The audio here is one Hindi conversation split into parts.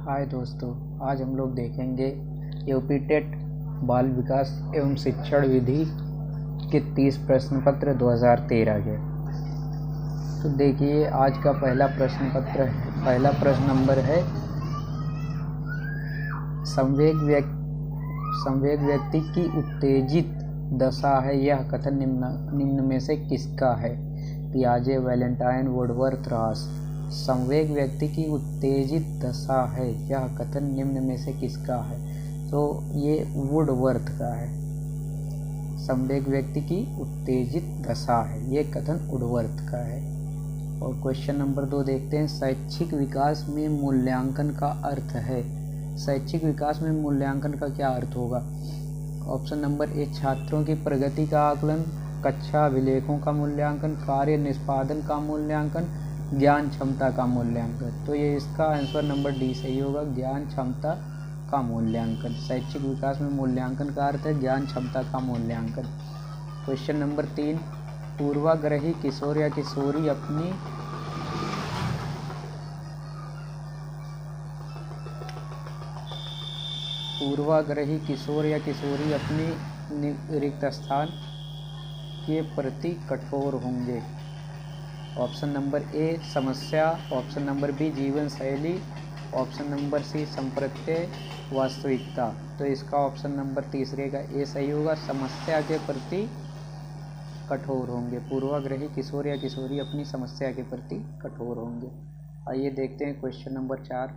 हाय दोस्तों, आज हम लोग देखेंगे यूपी टेट बाल विकास एवं शिक्षण विधि के 30 प्रश्न पत्र 2013 के। तो देखिए, आज का पहला प्रश्न नंबर है, संवेग व्यक्ति की उत्तेजित दशा है, यह कथन निम्न में से किसका है? पियाजे, वैलेंटाइन, वुडवर्थ, रॉस। संवेग व्यक्ति की उत्तेजित दशा है, यह कथन निम्न में से किसका है? तो ये वुडवर्थ का है। संवेग व्यक्ति की उत्तेजित दशा है, ये कथन वुडवर्थ का है। और क्वेश्चन नंबर 2 देखते हैं, शैक्षिक विकास में मूल्यांकन का अर्थ है। शैक्षिक विकास में मूल्यांकन का क्या अर्थ होगा? ऑप्शन नंबर ए, छात्रों की प्रगति का आकलन, कक्षा अभिलेखों का मूल्यांकन, कार्य निष्पादन का मूल्यांकन, ज्ञान क्षमता का मूल्यांकन। तो ये इसका आंसर नंबर डी सही होगा, ज्ञान क्षमता का मूल्यांकन। शैक्षिक विकास में मूल्यांकन का अर्थ है ज्ञान क्षमता का मूल्यांकन। क्वेश्चन नंबर 3, पूर्वाग्रही किशोर या किशोरी अपनी रिक्त स्थान के प्रति कठोर होंगे। ऑप्शन नंबर ए, समस्या। ऑप्शन नंबर बी, जीवन शैली। ऑप्शन नंबर सी, संप्रत्यय, वास्तविकता। तो इसका ऑप्शन नंबर तीसरे का ए सही होगा, समस्या के प्रति कठोर होंगे। पूर्वाग्रही किशोर या किशोरी अपनी समस्या के प्रति कठोर होंगे। आइए देखते हैं क्वेश्चन नंबर 4,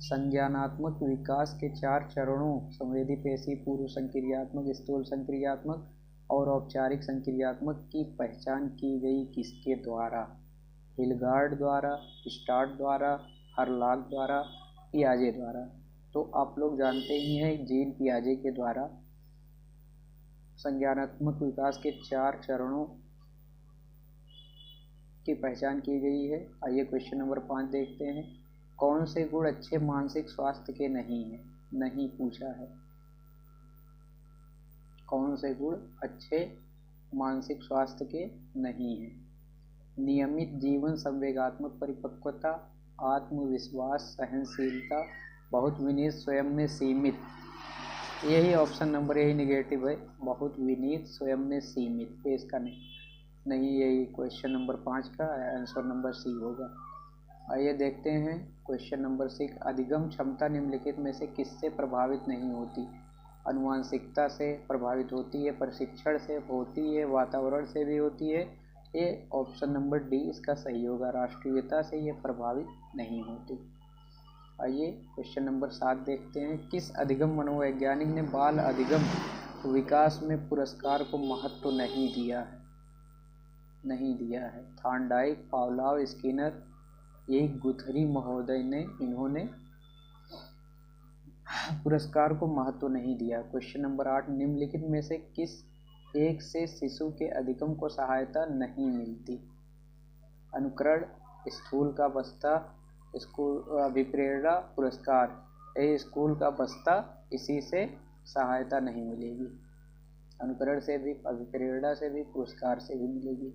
संज्ञानात्मक विकास के 4 चरणों संवेदी पेशी, पूर्व संक्रियात्मक, स्थूल संक्रियात्मक और औपचारिक संक्रियात्मक की पहचान की गई किसके द्वारा? हिलगार्ड द्वारा, स्टार्ट द्वारा, हरलाक द्वारा, पियाजे द्वारा। तो आप लोग जानते ही हैं, जीन पियाजे के द्वारा संज्ञानात्मक विकास के 4 चरणों की पहचान की गई है। आइए क्वेश्चन नंबर 5 देखते हैं, कौन से गुण अच्छे मानसिक स्वास्थ्य के नहीं है? नहीं पूछा है। कौन से गुण अच्छे मानसिक स्वास्थ्य के नहीं है? नियमित जीवन, संवेगात्मक परिपक्वता, आत्मविश्वास, सहनशीलता, बहुत विनीत, स्वयं में सीमित। यही ऑप्शन नंबर यही निगेटिव है, बहुत विनीत, स्वयं में सीमित। ये इसका नहीं, यही क्वेश्चन नंबर 5 का आंसर नंबर सी होगा। आइए देखते हैं क्वेश्चन नंबर 6, अधिगम क्षमता निम्नलिखित में से किससे प्रभावित नहीं होती? अनुवांशिकता से प्रभावित होती है, प्रशिक्षण से होती है, वातावरण से भी होती है। ये ऑप्शन नंबर डी इसका सही होगा, राष्ट्रीयता से ये प्रभावित नहीं होती। आइए क्वेश्चन नंबर 7 देखते हैं, किस अधिगम मनोवैज्ञानिक ने बाल अधिगम विकास में पुरस्कार को महत्व नहीं दिया है? थॉर्नडाइक, पावलोव, स्किनर, यही गुथरी महोदय ने इन्होंने पुरस्कार को महत्व नहीं दिया। क्वेश्चन नंबर 8, निम्नलिखित में से किस एक से शिशु के अधिगम को सहायता नहीं मिलती? अनुकरण, स्थूल का बस्ता, स्कूल अभिप्रेरणा, पुरस्कार। यही स्कूल का बस्ता, इसी से सहायता नहीं मिलेगी। अनुकरण से भी, अभिप्रेरणा से भी, पुरस्कार से भी मिलेगी।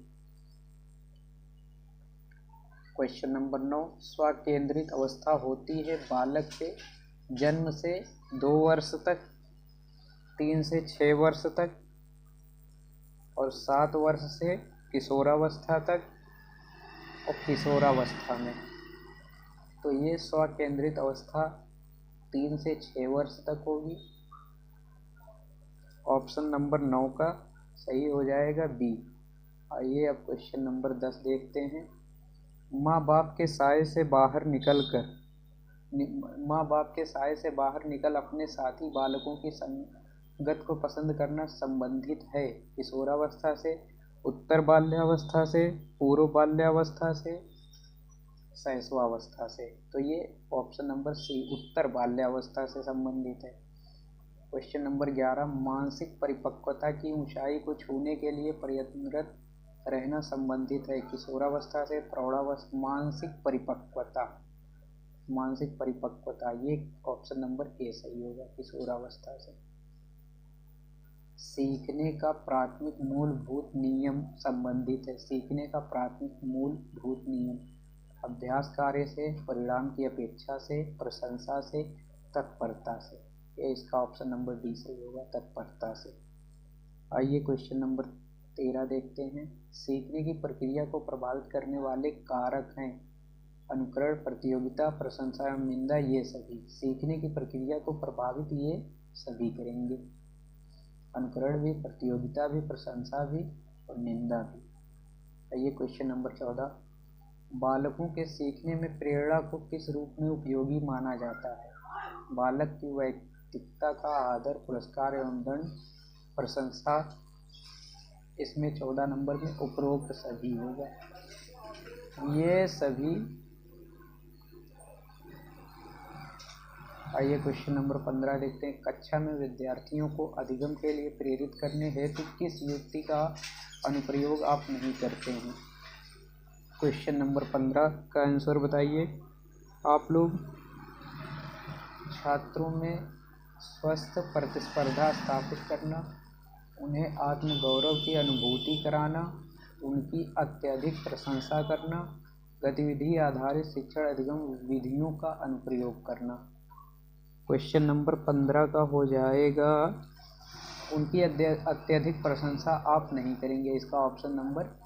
क्वेश्चन नंबर 9, स्वकेंद्रित अवस्था होती है बालक के जन्म से 2 वर्ष तक, 3 से 6 वर्ष तक और 7 वर्ष से किशोरावस्था तक और किशोरावस्था में। तो ये स्वकेंद्रित अवस्था 3 से 6 वर्ष तक होगी। ऑप्शन नंबर 9 का सही हो जाएगा बी। आइए अब क्वेश्चन नंबर 10 देखते हैं, माँ बाप के साए से बाहर निकल अपने साथी बालकों की संगत को पसंद करना संबंधित है किशोरावस्था से, उत्तर बाल्यावस्था से, पूर्व बाल्यावस्था से, शैशवावस्था से। तो ये ऑप्शन नंबर सी, उत्तर बाल्यावस्था से संबंधित है। क्वेश्चन नंबर 11, मानसिक परिपक्वता की ऊंचाई को छूने के लिए प्रयत्नरत रहना संबंधित है किशोरावस्था से, प्रौढ़ावस्था। मानसिक परिपक्वता, ये ऑप्शन नंबर ए सही होगा, किशोरावस्था से। सीखने का प्राथमिक मूलभूत नियम संबंधित है, सीखने का प्राथमिक मूलभूत नियम। अभ्यास कार्य से, परिणाम की अपेक्षा से, प्रशंसा से, तत्परता से। ये इसका ऑप्शन नंबर डी सही होगा, तत्परता से। आइए क्वेश्चन नंबर 13 देखते हैं। सीखने की प्रक्रिया को प्रभावित करने वाले कारक हैं अनुकरण, प्रतियोगिता, प्रशंसा एवं निंदा, ये सभी। सीखने की प्रक्रिया को प्रभावित ये सभी करेंगे, अनुकरण भी, प्रतियोगिता भी, प्रशंसा भी और निंदा भी। आइए क्वेश्चन नंबर 14। बालकों के सीखने में प्रेरणा को किस रूप में उपयोगी माना जाता है? बालक की व्यक्तित्वता का आदर, पुरस्कार एवं दंड, प्रशंसा। इसमें 14 नंबर में उपरोक्त सभी होगा, ये सभी। आइए क्वेश्चन नंबर 15 देखते हैं। कक्षा में विद्यार्थियों को अधिगम के लिए प्रेरित करने हेतु किस युक्ति का अनुप्रयोग आप नहीं करते हैं? क्वेश्चन नंबर 15 का आंसर बताइए। आप लोग छात्रों में स्वस्थ प्रतिस्पर्धा स्थापित करना, उन्हें आत्मगौरव की अनुभूति कराना, उनकी अत्यधिक प्रशंसा करना, गतिविधि आधारित शिक्षण अधिगम विधियों का अनुप्रयोग करना। क्वेश्चन नंबर 15 का हो जाएगा, उनकी अत्यधिक प्रशंसा आप नहीं करेंगे, इसका ऑप्शन नंबर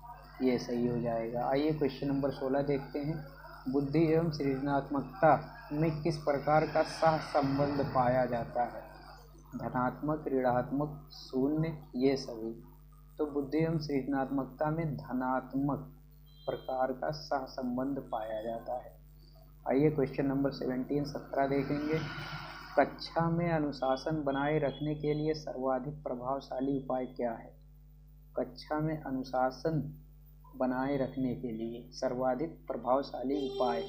ये सही हो जाएगा। आइए क्वेश्चन नंबर 16 देखते हैं। बुद्धि एवं सृजनात्मकता में किस प्रकार का सह संबंध पाया जाता है? धनात्मक, ऋणात्मक, शून्य, ये सभी। तो बुद्धि एवं सृजनात्मकता में धनात्मक प्रकार का सह संबंध पाया जाता है। आइए क्वेश्चन नंबर 17 देखेंगे। कक्षा में अनुशासन बनाए रखने के लिए सर्वाधिक प्रभावशाली उपाय क्या है? कक्षा में अनुशासन बनाए रखने के लिए सर्वाधिक प्रभावशाली उपाय,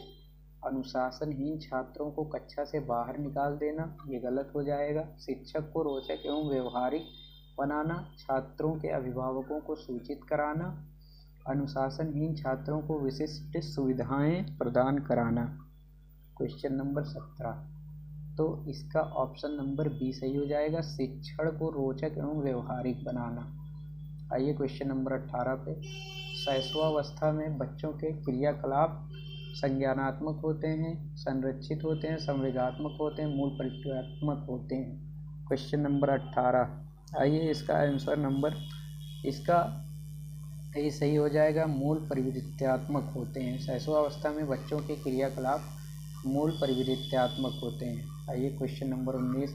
अनुशासनहीन छात्रों को कक्षा से बाहर निकाल देना, ये गलत हो जाएगा। शिक्षक को रोचक एवं व्यवहारिक बनाना, छात्रों के अभिभावकों को सूचित कराना, अनुशासनहीन छात्रों को विशिष्ट सुविधाएं प्रदान कराना। क्वेश्चन नंबर 17, तो इसका ऑप्शन नंबर बी सही हो जाएगा, शिक्षण को रोचक एवं व्यवहारिक बनाना। आइए क्वेश्चन नंबर 18 पे। शैशवावस्था में बच्चों के क्रियाकलाप संज्ञानात्मक होते हैं, संरक्षित होते हैं, संवेगात्मक होते हैं, मूल परिचयात्मक होते हैं। क्वेश्चन नंबर 18, आइए इसका आंसर नंबर, इसका ये सही हो जाएगा, मूल परिवृत्त्यात्मक होते हैं। शैशवावस्था में बच्चों के क्रियाकलाप मूल परिवृत्त्यात्मक होते हैं। आइए क्वेश्चन नंबर 19,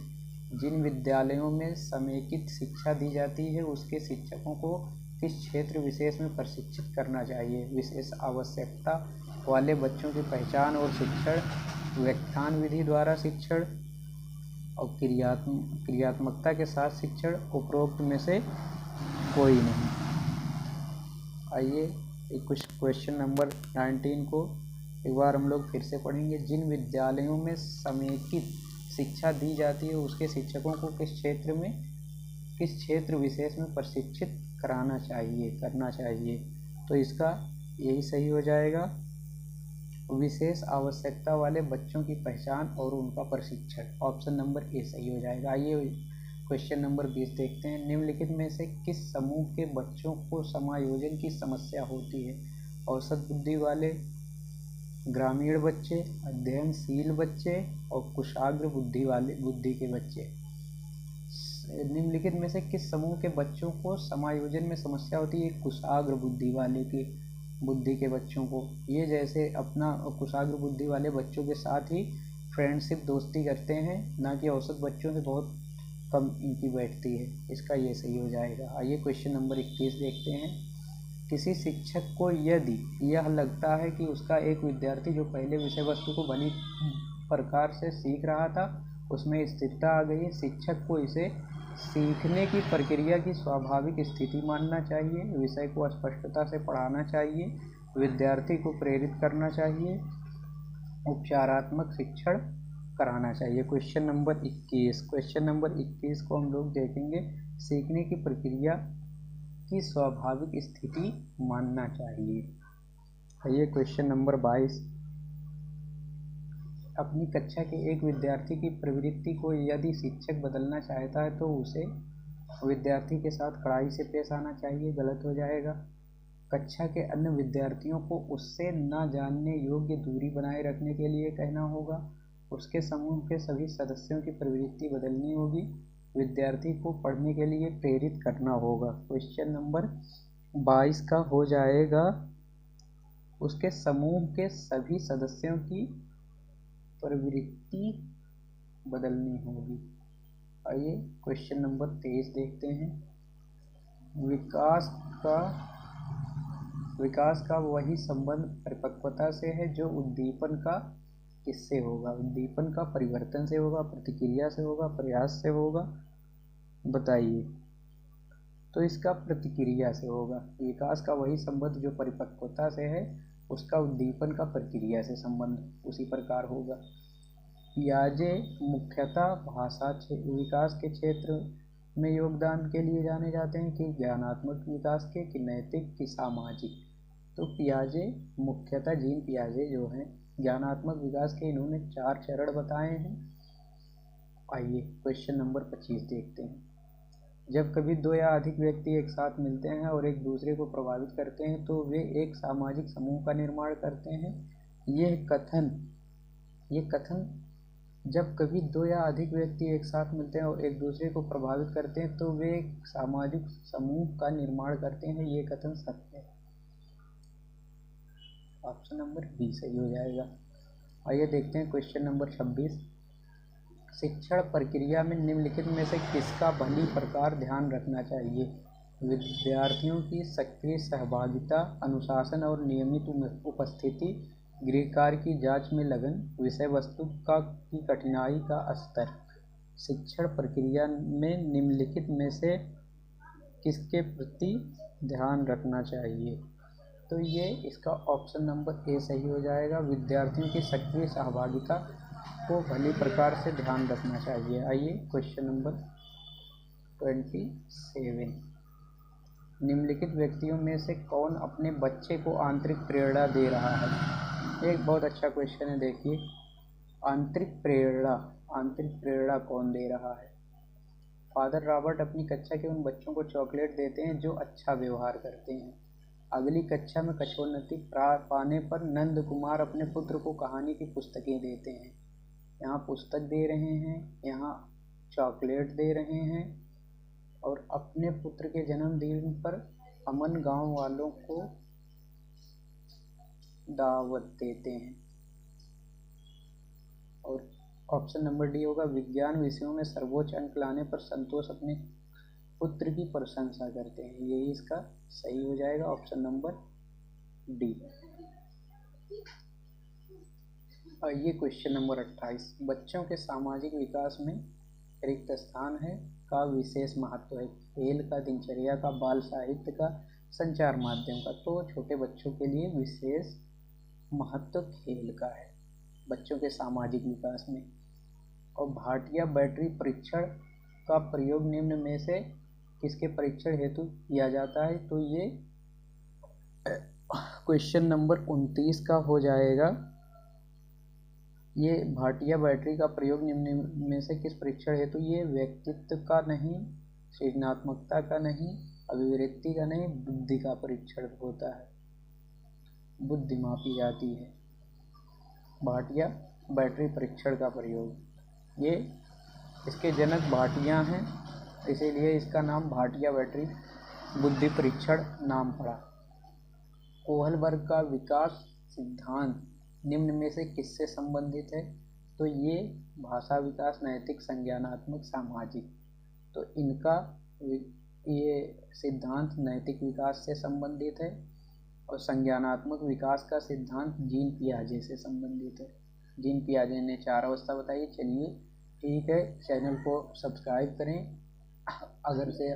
जिन विद्यालयों में समेकित शिक्षा दी जाती है उसके शिक्षकों को किस क्षेत्र विशेष में प्रशिक्षित करना चाहिए? विशेष आवश्यकता वाले बच्चों की पहचान और शिक्षण, व्याख्यान विधि द्वारा शिक्षण और क्रियात्मकता के साथ शिक्षण, उपरोक्त में से कोई नहीं। आइए कुछ क्वेश्चन नंबर 19 को एक बार हम लोग फिर से पढ़ेंगे। जिन विद्यालयों में समेकित शिक्षा दी जाती है उसके शिक्षकों को किस क्षेत्र विशेष में प्रशिक्षित करना चाहिए? तो इसका यही सही हो जाएगा, विशेष आवश्यकता वाले बच्चों की पहचान और उनका प्रशिक्षण। ऑप्शन नंबर ए सही हो जाएगा। आइए क्वेश्चन नंबर 20 देखते हैं। निम्नलिखित में से किस समूह के बच्चों को समायोजन की समस्या होती है? औसत बुद्धि वाले, ग्रामीण बच्चे, अध्ययनशील बच्चे और कुशाग्र बुद्धि के बच्चे। निम्नलिखित में से किस समूह के बच्चों को समायोजन में समस्या होती है? कुशाग्र बुद्धि के बच्चों को। ये जैसे अपना कुशाग्र बुद्धि वाले बच्चों के साथ ही फ्रेंडशिप, दोस्ती करते हैं, ना कि औसत बच्चों से बहुत कम इनकी बैठती है। इसका ये सही हो जाएगा। आइए क्वेश्चन नंबर 21 देखते हैं। किसी शिक्षक को यदि यह लगता है कि उसका एक विद्यार्थी जो पहले विषय वस्तु को बनी प्रकार से सीख रहा था उसमें स्थिरता आ गई है, शिक्षक को इसे सीखने की प्रक्रिया की स्वाभाविक स्थिति मानना चाहिए, विषय को स्पष्टता से पढ़ाना चाहिए, विद्यार्थी को प्रेरित करना चाहिए, उपचारात्मक शिक्षण कराना चाहिए। क्वेश्चन नंबर 21 को हम लोग देखेंगे। सीखने की प्रक्रिया की स्वाभाविक स्थिति मानना चाहिए। आइए क्वेश्चन नंबर 22, अपनी कक्षा के एक विद्यार्थी की प्रवृत्ति को यदि शिक्षक बदलना चाहता है तो उसे विद्यार्थी के साथ कड़ाई से पेश आना चाहिए। गलत हो जाएगा। कक्षा के अन्य विद्यार्थियों को उससे न जानने योग्य दूरी बनाए रखने के लिए कहना होगा। उसके समूह के सभी सदस्यों की प्रवृत्ति बदलनी होगी। विद्यार्थी को पढ़ने के लिए प्रेरित करना होगा। क्वेश्चन नंबर 22 का हो जाएगा, उसके समूह के सभी सदस्यों की प्रवृत्ति बदलनी होगी। आइए क्वेश्चन नंबर 23 देखते हैं। विकास का वही संबंध परिपक्वता से है जो उद्दीपन का किससे होगा? उद्दीपन का परिवर्तन से होगा, प्रतिक्रिया से होगा, प्रयास से होगा? बताइए। तो इसका प्रतिक्रिया से होगा। विकास का वही संबंध जो परिपक्वता से है, उसका उद्दीपन का प्रक्रिया से संबंध उसी प्रकार होगा। पियाजे मुख्यतः भाषा विकास के क्षेत्र में योगदान के लिए जाने जाते हैं कि ज्ञानात्मक विकास के, कि नैतिक, कि सामाजिक? तो पियाजे मुख्यतः, जीन पियाजे जो हैं, ज्ञानात्मक विकास के इन्होंने 4 चरण बताए हैं। आइए क्वेश्चन नंबर 25 देखते हैं। जब कभी 2 या अधिक व्यक्ति एक साथ मिलते हैं और एक दूसरे को प्रभावित करते हैं तो वे एक सामाजिक समूह का निर्माण करते हैं। यह कथन जब कभी 2 या अधिक व्यक्ति एक साथ मिलते हैं और एक दूसरे को प्रभावित करते हैं तो वे एक सामाजिक समूह का निर्माण करते हैं, ये कथन सत्य है। ऑप्शन नंबर बी सही हो जाएगा। आइए देखते हैं क्वेश्चन नंबर 26। शिक्षण प्रक्रिया में निम्नलिखित में से किसका भली प्रकार ध्यान रखना चाहिए? विद्यार्थियों की सक्रिय सहभागिता, अनुशासन और नियमित उपस्थिति, गृह कार्य की जांच में लगन, विषय वस्तु की कठिनाई का स्तर। शिक्षण प्रक्रिया में निम्नलिखित में से किसके प्रति ध्यान रखना चाहिए? तो ये इसका ऑप्शन नंबर ए सही हो जाएगा। विद्यार्थियों की सक्रिय सहभागिता को भली प्रकार से ध्यान रखना चाहिए। आइए क्वेश्चन नंबर 27। निम्नलिखित व्यक्तियों में से कौन अपने बच्चे को आंतरिक प्रेरणा दे रहा है? एक बहुत अच्छा क्वेश्चन है, देखिए। आंतरिक प्रेरणा कौन दे रहा है? फादर रॉबर्ट अपनी कक्षा के उन बच्चों को चॉकलेट देते हैं जो अच्छा व्यवहार करते हैं। अगली कक्षा में कक्षोन्नति पाने पर नंद कुमार अपने पुत्र को कहानी की पुस्तकें देते हैं। यहाँ पुस्तक दे रहे हैं, यहाँ चॉकलेट दे रहे हैं और अपने पुत्र के जन्मदिन पर अमन गांव वालों को दावत देते हैं। और ऑप्शन नंबर डी होगा, विज्ञान विषयों में सर्वोच्च अंक लाने पर संतोष अपने पुत्र की प्रशंसा करते हैं। यही इसका सही हो जाएगा, ऑप्शन नंबर डी। ये क्वेश्चन नंबर 28। बच्चों के सामाजिक विकास में रिक्त स्थान है का विशेष महत्व है? खेल का, दिनचर्या का, बाल साहित्य का, संचार माध्यम का? तो छोटे बच्चों के लिए विशेष महत्व खेल का है बच्चों के सामाजिक विकास में। और भाटिया बैटरी परीक्षण का प्रयोग निम्न में से किसके परीक्षण हेतु किया जाता है? तो ये क्वेश्चन नंबर 29 का हो जाएगा। ये भाटिया बैटरी का प्रयोग निम्न में से किस परीक्षण हेतु? ये व्यक्तित्व का नहीं, सृजनात्मकता का नहीं, अभिव्यक्ति का नहीं, बुद्धि का परीक्षण होता है। बुद्धि मापी जाती है भाटिया बैटरी परीक्षण का प्रयोग। ये इसके जनक भाटिया हैं, इसीलिए इसका नाम भाटिया बैटरी बुद्धि परीक्षण नाम पड़ा। कोहलबर्ग का विकास सिद्धांत निम्न में से किससे संबंधित है? तो ये भाषा विकास, नैतिक, संज्ञानात्मक, सामाजिक। तो इनका ये सिद्धांत नैतिक विकास से संबंधित है और संज्ञानात्मक विकास का सिद्धांत जीन पियाजे से संबंधित है। जीन पियाजे ने 4 अवस्था बताई। चलिए ठीक है, चैनल को सब्सक्राइब करें अगर से